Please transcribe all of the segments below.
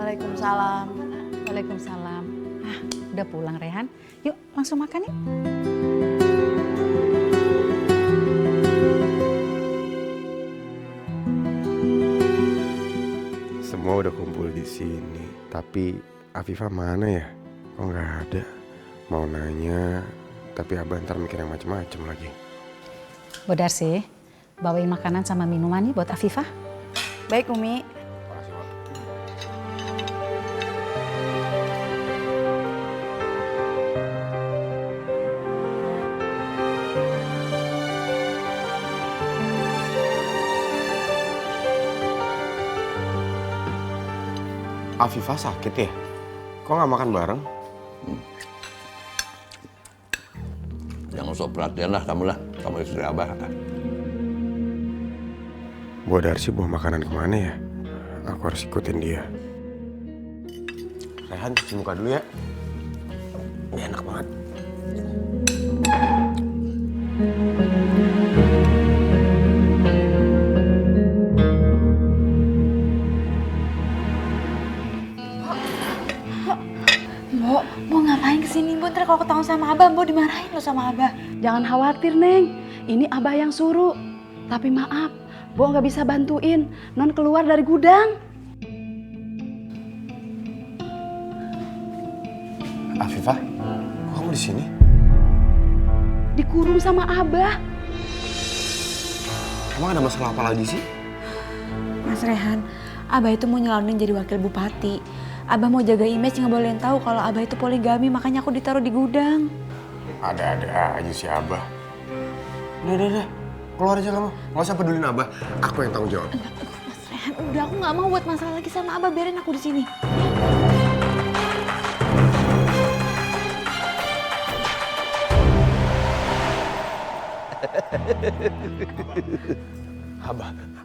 Waalaikumsalam. Waalaikumsalam. Ah, udah pulang Rehan. Yuk langsung makan yuk. Semua udah kumpul di sini, tapi Afifah mana ya? Kok nggak ada? Mau nanya, tapi Abah ntar mikir yang macem-macem lagi. Bu Darsi, bawain makanan sama minuman nih buat Afifah. Baik, Umi. Makasih, Wak. Afifah sakit ya? Kok nggak makan bareng? Jangan sok perhatian lah kamu lah. Kamu istri Abah. Bu Darsi bawa makanan kemana ya? Aku harus ikutin dia. Rehan cuci muka dulu ya. Ini enak banget. Mbok, mau ngapain kesini? Mbok, ntar kalau ketahuan sama Abah, Mbok dimarahin lo sama Abah. Jangan khawatir, Neng. Ini Abah yang suruh. Tapi maaf, Bo nggak bisa bantuin. Non keluar dari gudang. Afifah, kok kamu di sini? Dikurung sama Abah. Emang ada masalah apa lagi sih? Mas Rehan, Abah itu mau nyalonin jadi wakil bupati. Abah mau jaga image, nggak boleh tahu kalau Abah itu poligami, makanya aku ditaruh di gudang. Ada-ada aja si Abah. Udah. Keluar aja kamu. Nggak usah pedulin Abah. Aku yang tanggung jawab. Mas Rehan, udah aku nggak mau buat masalah lagi sama Abah, biarin aku di sini.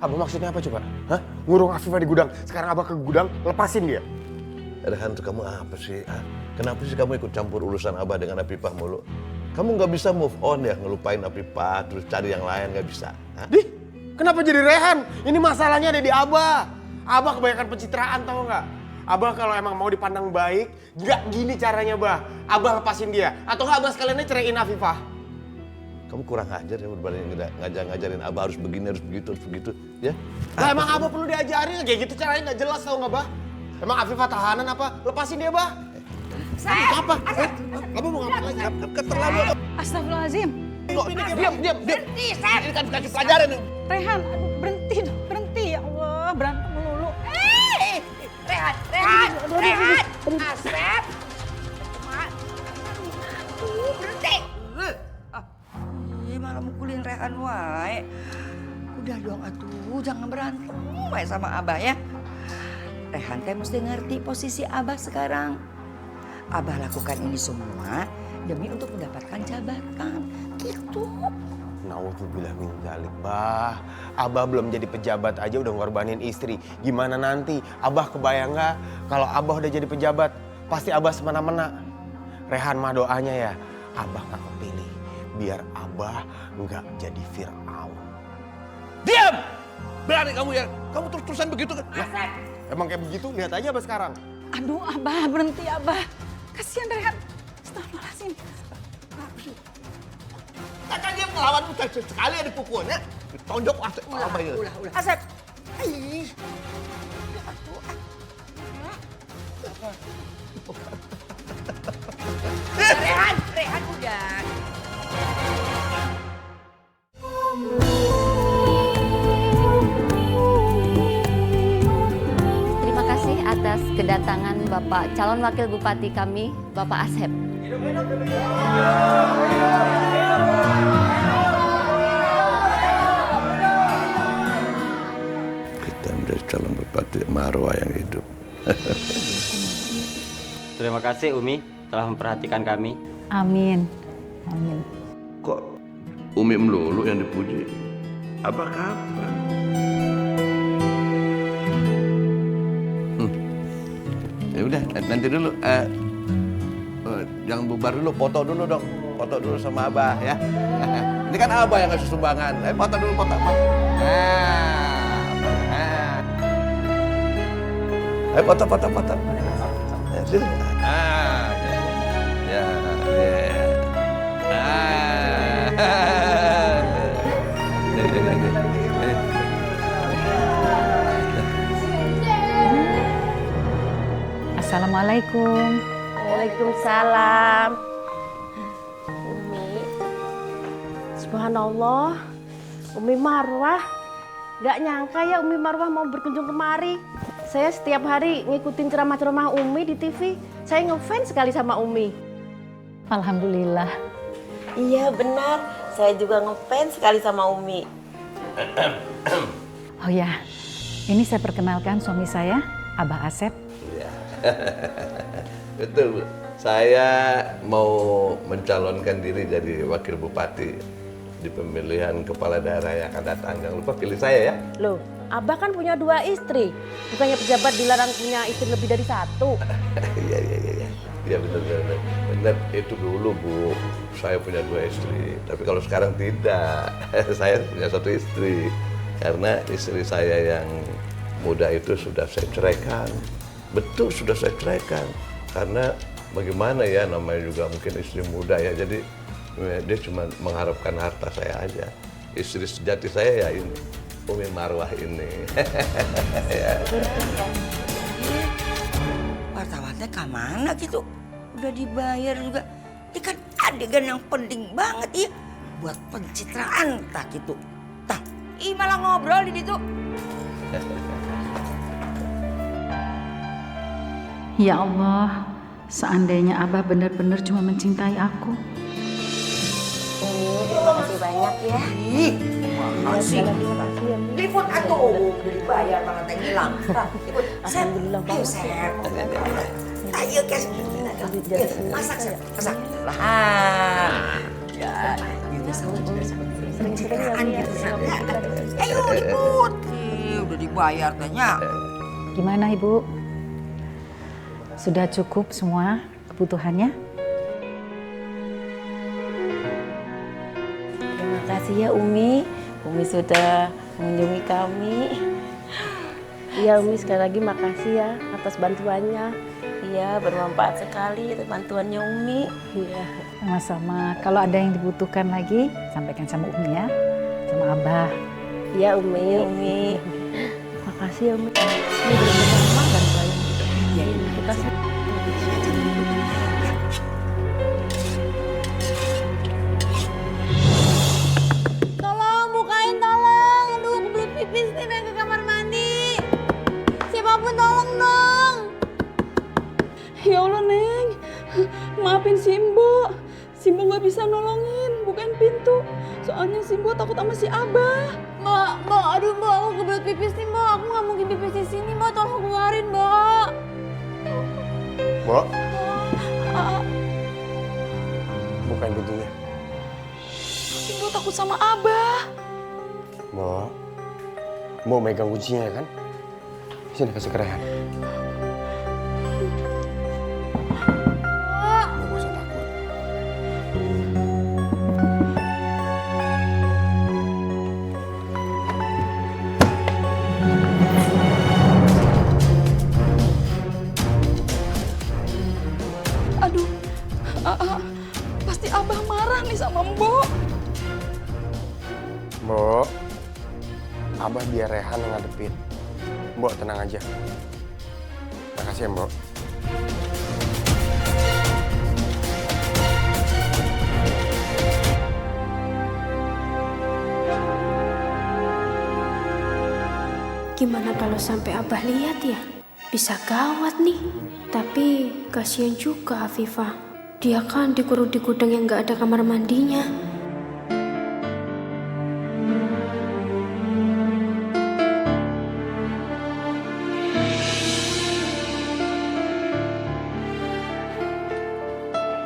Abah maksudnya apa coba? Hah? Ngurung Afifah di gudang. Sekarang Abah ke gudang, lepasin dia. Rehan, kamu apa sih? Kenapa sih kamu ikut campur urusan Abah dengan Afifah mulu? Kamu nggak bisa move on ya, ngelupain Afifah, terus cari yang lain, nggak bisa. Dih, kenapa jadi Rehan? Ini masalahnya ada di Abah. Abah kebanyakan pencitraan, tau nggak? Abah kalau emang mau dipandang baik, nggak gini caranya, Bah. Abah lepasin dia. Atau nggak Abah sekalian aja ceraiin Afifah. Kamu kurang ajar ya, berbanding ngajarin Abah harus begini, harus begitu, ya? Lah emang Abah perlu diajarin, kayak gitu caranya nggak jelas, tau nggak, Bah? Emang Afifah tahanan apa? Lepasin dia, Bah. Apa? Abah mau ngapain lagi? Keterlaluan. Astagfirullahaladzim. Diam. Berhenti, ini kan kasih pelajaran. Rehan, aduh, berhenti ya Allah, berantem melulu. Rehan, Asep. Berhenti. Malah mukulin Rehan wae. Udah dong atuh, jangan berantem wae sama Abah ya. Rehan teh mesti ngerti posisi Abah sekarang. Abah lakukan ini semua demi untuk mendapatkan jabatan. Gitu. Nauzubillah min dzalik, Bah. Abah belum jadi pejabat aja udah ngorbanin istri. Gimana nanti? Abah kebayang nggak kalau Abah udah jadi pejabat? Pasti Abah semena-mena. Rehan mah doanya ya, Abah nggak kepilih. Biar Abah nggak jadi Fir'aun. Diam! Berani kamu ya? Kamu terus-terusan begitu kan? Emang kayak begitu? Lihat aja Abah sekarang. Aduh Abah, berhenti Abah. Kasihan Rehan. Astagfirullahaladzim. Kakak dia melawan sekali ada pukulnya. Tonjok Asep. Apa ya? Ulah. Asep. Rehan udah. Terima kasih atas kedatangan Bapak calon wakil bupati kami, Bapak Asep. Kita menjadi calon bupati Marwah yang hidup. Terima kasih Umi telah memperhatikan kami. Amin. Kok Umi melulu yang dipuji? Apa kapan? Ya udah, nanti dulu. Jangan bubar dulu, foto dulu dong. Foto dulu sama Abah ya. Ini kan Abah yang ngasih sumbangan. Foto dulu, foto. Ayo foto. Sini. Ya. Assalamualaikum. Waalaikumsalam. Umi. Subhanallah. Umi Marwah. Gak nyangka ya Umi Marwah mau berkunjung kemari. Saya setiap hari ngikutin ceramah-ceramah Umi di TV. Saya ngefans sekali sama Umi. Alhamdulillah. Iya benar. Saya juga ngefans sekali sama Umi. Oh ya, ini saya perkenalkan suami saya, Abah Asep. Betul, Bu. Saya mau mencalonkan diri jadi wakil bupati di pemilihan kepala daerah yang akan datang. Jangan lupa pilih saya ya. Loh, Abah kan punya 2 istri. Bukannya pejabat dilarang punya istri lebih dari 1. Iya. Iya benar. Itu dulu, Bu. Saya punya 2 istri. Tapi kalau sekarang tidak. Saya punya 1 istri. Karena istri saya yang muda itu sudah saya ceraikan. Betul, sudah saya ceraikan. Karena bagaimana ya, namanya juga mungkin istri muda ya. Jadi dia cuma mengharapkan harta saya aja. Istri sejati saya ya ini, Umi Marwah ini. Ya. Wartawannya kemana gitu? Udah dibayar juga. Ini kan adegan yang penting banget ya. Buat pencitraan tak gitu. Tak, malah ngobrol di situ. Ya Allah, seandainya Abah benar-benar cuma mencintai aku. Terima kasih banyak ya. Makasih. Liput atuh, udah dibayar malah teh hilang. Alhamdulillah banget. Sep. Ayo guys. Masak, Sep. Masak. Lah. Ya, itu sama juga seperti pencitraan gitu. Ayo liput. Udah dibayar tehnya. Gimana Ibu? Sudah cukup semua kebutuhannya? Terima kasih ya Umi. Umi sudah mengunjungi kami. Iya Umi, sekali lagi makasih ya atas bantuannya. Iya, bermanfaat sekali itu bantuannya Umi. Iya. Sama-sama. Kalau ada yang dibutuhkan lagi, sampaikan sama Umi ya. Sama Abah. Iya Umi. Makasih ya Umi. Ini benar-benar memang bantuan. Iya, kita Tolong bukain, tolong. Aduh, kebelet pipis nih pengen ke kamar mandi. Siapapun tolong dong. Ya Allah Neng, maafin Simbo. Simbo gak bisa nolongin, bukain pintu. Soalnya Simbo takut sama si Abah. Mbak, aduh Mbak, aku kebelet pipis nih Mbak. Aku nggak mungkin pipis di sini Mbak, tolong keluarin Mbak. Mbok, bukain pintunya. Simbo takut sama Abah. Mbok megang kuncinya ya kan? Sini kasih ke Rehan. Mbok gak usah takut. Aduh, pasti Abah marah nih sama Mbok. Mbok, Abah biar Rehan yang ngadepin. Mbok tenang aja. Makasih ya Mbok. Gimana kalau sampai Abah lihat ya? Bisa gawat nih. Tapi kasihan juga Afifah. Dia kan dikurung di gudang yang gak ada kamar mandinya.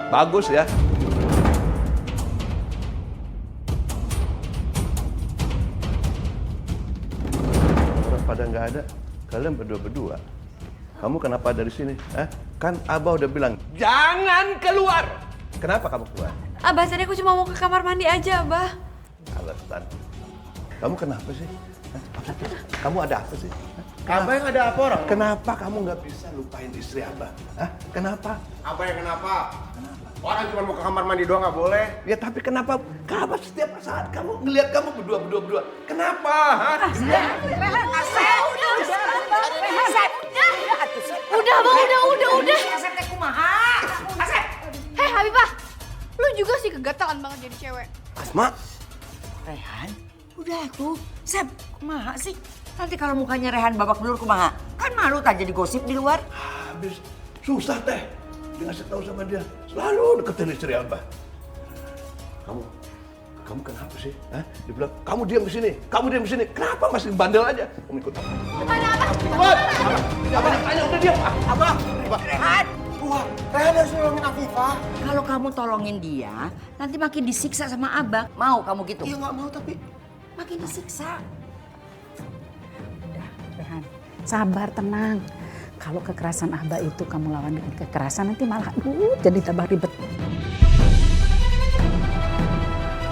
Bagus ya. Orang pada nggak ada, kalian berdua-berdua. Kamu kenapa ada di sini? Hah? Kan Abah udah bilang, jangan keluar. Kenapa kamu keluar? Abah, tadi aku cuma mau ke kamar mandi aja, Abah. Alasan. Kamu kenapa sih? Kamu ada apa sih? Abah yang ada apa orang? Kenapa kamu nggak bisa lupain istri Abah? Hah? Kenapa? Abah yang kenapa? Orang cuma mau ke kamar mandi doang nggak boleh. Ya tapi kenapa? Kenapa setiap saat kamu ngelihat kamu berdua? Kenapa? Hah? Udah bang, udah. Asep teh kumaha? Asep. Hei Habibah, lu juga sih kegatalan banget jadi cewek. Asma? Rehan, udah tuh. Sep, kumaha sih? Nanti kalau mukanya Rehan babak belur kumaha? Kan malu tak jadi gosip di luar. Habis susah teh. Dia ngasih tahu sama dia. Selalu deketin istri Abah. Kamu kenapa sih? Hah? Dia bilang, kamu diam di sini. Kenapa masih bandel aja? Kamu ikut apa? Kemana Abah? Abah tanya udah diam. Abah. Rehan, Wah, Rehan harus nolongin Afifah. kalau kamu tolongin dia, nanti makin disiksa sama Abang. Mau kamu gitu? Iya nggak mau tapi. Makin disiksa. Udah, Rehan. Sabar, tenang. Kalau kekerasan Abah itu kamu lawan dengan kekerasan nanti malah jadi tambah ribet.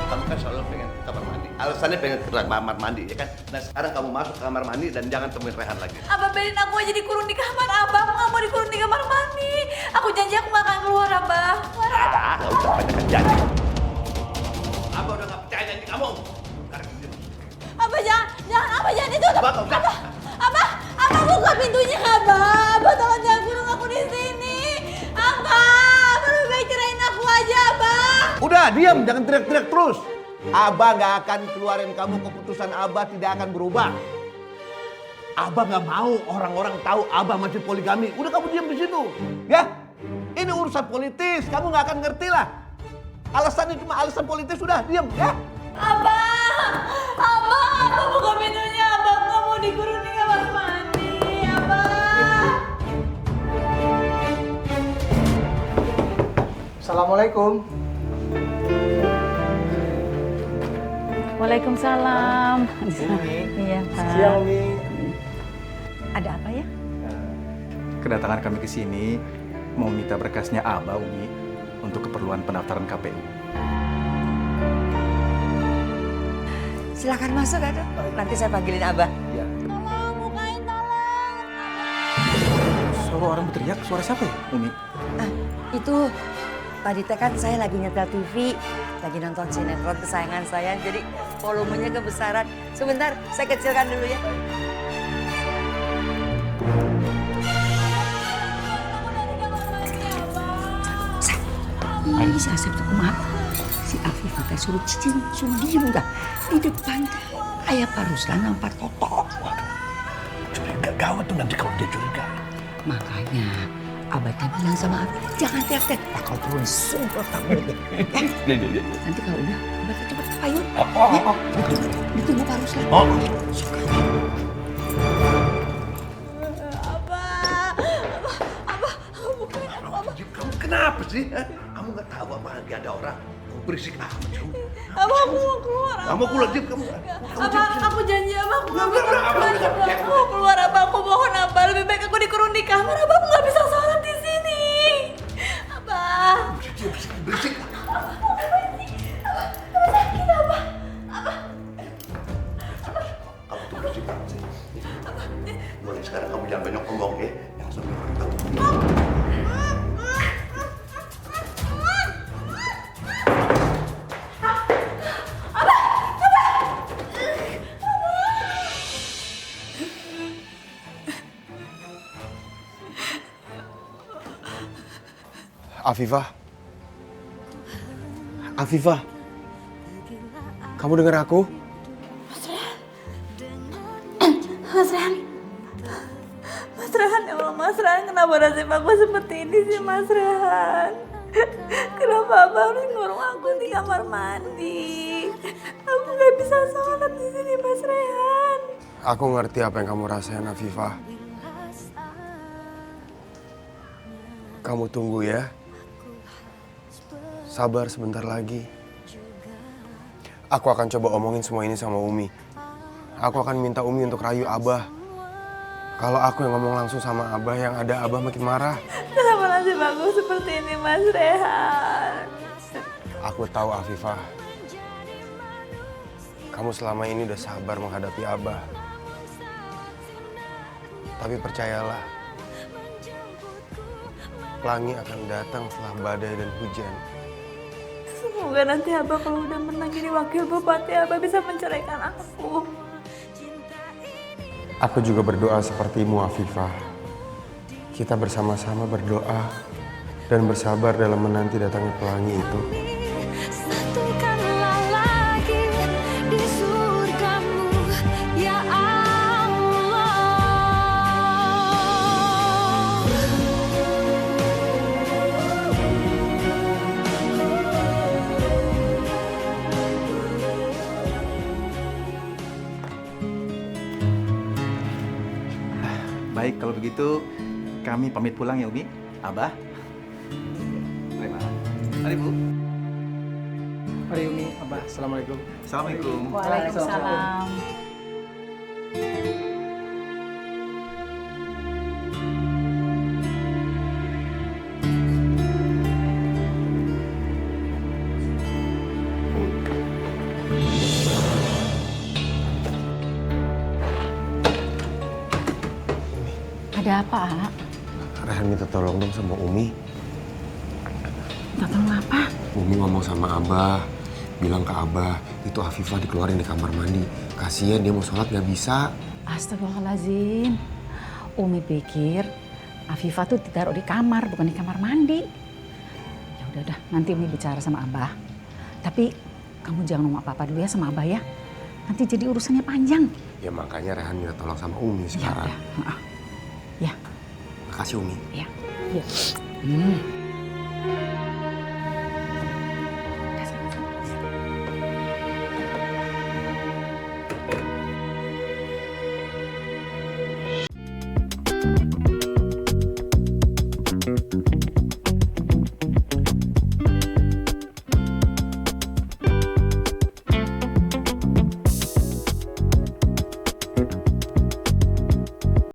Kamu kan selalu pengen ke kamar mandi. Alasannya pengen ke kamar mandi, ya kan? Nah sekarang kamu masuk ke kamar mandi dan jangan temuin Rehan lagi. Abah biarin aku aja dikurung di kamar Abah. Aku nggak mau dikurung di kamar mandi. Aku janji aku nggak akan keluar Abah. Nggak usah banyak janji. Abah udah nggak percaya janji kamu. Sekarang ini. Abah jangan Abah jangan itu. Abah nggak usah. Abah buka pintunya Abah. Abah tolong jangan kurung aku di sini. Abah lebih baik cerain aku aja Abah. Udah diam, jangan teriak-teriak terus. Abah nggak akan keluarin kamu, keputusan Abah tidak akan berubah. Abah nggak mau orang-orang tahu Abah masih poligami. Udah kamu diam di situ, ya? Ini urusan politis, kamu nggak akan ngerti lah. Alasannya cuma alasan politis, sudah diam, ya? Abah buka pintunya Abah. Aku nggak mau dikurung di kamar mandi Abah. Assalamualaikum. Waalaikumsalam. Iya, Pak. Siang, Umi. Ada apa ya? Kedatangan kami ke sini mau minta berkasnya Abah, Umi, untuk keperluan pendaftaran KPU. Silakan masuk, Ado. Nanti saya panggilin Abah. Tolong bukain tolong. Suara orang berteriak, suara siapa ya, Umi? Itu tadi teh kan saya lagi nyetel TV, lagi nonton sinetron kesayangan saya, jadi volumenya kebesaran. Sebentar, saya kecilkan dulu ya. Ini si Asep tuh kumaha? Si Afifah teh suruh cicing, suruh diem dah. Di depan teh ayah Pak Ruslan nampar totok. Waduh, curiga gawat tuh nanti kalau dia curiga. Makanya Abah teh bilang sama Afif, jangan teriak-teriak. Takut turun sumpah kamu. Nanti kalau udah, Abah teh cepet payung. Ditunggu Pak Ruslan. Kamu kenapa sih? Hah? Kamu nggak tahu apa lagi ada orang? Kamu berisik amat kamu. Abah aku mau keluar. Kamu keluar, diam kamu. Abah aku janji Abah aku nggak bisa keluar. Aku mau keluar Abah. Aku mohon Abah. Lebih baik aku dikurung di kamar. Abah aku nggak bisa sholat di sini. Abah. Berisik. Kamu tuh berisik banget sih. Mulai sekarang kamu jangan banyak ngomong ya. Yang sampai orang tahu. Afifah, kamu dengar aku? Mas Rehan, ya Allah Mas Rehan, kenapa nasib aku seperti ini sih Mas Rehan? Kenapa Abah harus ngurung aku di kamar mandi? Aku nggak bisa sholat di sini Mas Rehan. Aku ngerti apa yang kamu rasain, Afifah. Kamu tunggu ya. Sabar sebentar lagi. Aku akan coba omongin semua ini sama Umi. Aku akan minta Umi untuk rayu Abah. Kalau aku yang ngomong langsung sama Abah, yang ada Abah makin marah. Kenapa nasib aku seperti ini Mas Rehan? Aku tahu Afifah. kamu selama ini udah sabar menghadapi Abah. Tapi percayalah, pelangi akan datang setelah badai dan hujan. Semoga nanti Abah kalau udah menang jadi wakil bupati, Abah bisa menceraikan aku. Aku juga berdoa sepertimu, Afifah. Kita bersama-sama berdoa dan bersabar dalam menanti datangnya pelangi itu. Satukanlah lagi di surgamu, ya Allah. Baik, kalau begitu kami pamit pulang ya Umi. Abah. Mari, Ma. Mari Bu. Mari Umi, Abah. Assalamualaikum. Assalamualaikum. Waalaikumsalam. Ada apa, A? Rehan minta tolong dong sama Umi. Minta tolong apa? Umi ngomong sama Abah, bilang ke Abah, itu Afifah dikeluarin di kamar mandi. Kasian dia mau sholat nggak bisa. Astagfirullahaladzim. Umi pikir Afifah tuh ditaruh di kamar, bukan di kamar mandi. Ya udah, nanti Umi bicara sama Abah. Tapi kamu jangan ngomong apa-apa dulu ya sama Abah ya. Nanti jadi urusannya panjang. Ya makanya Rehan minta tolong sama Umi sekarang. Ya. Makasih Umi. Ya.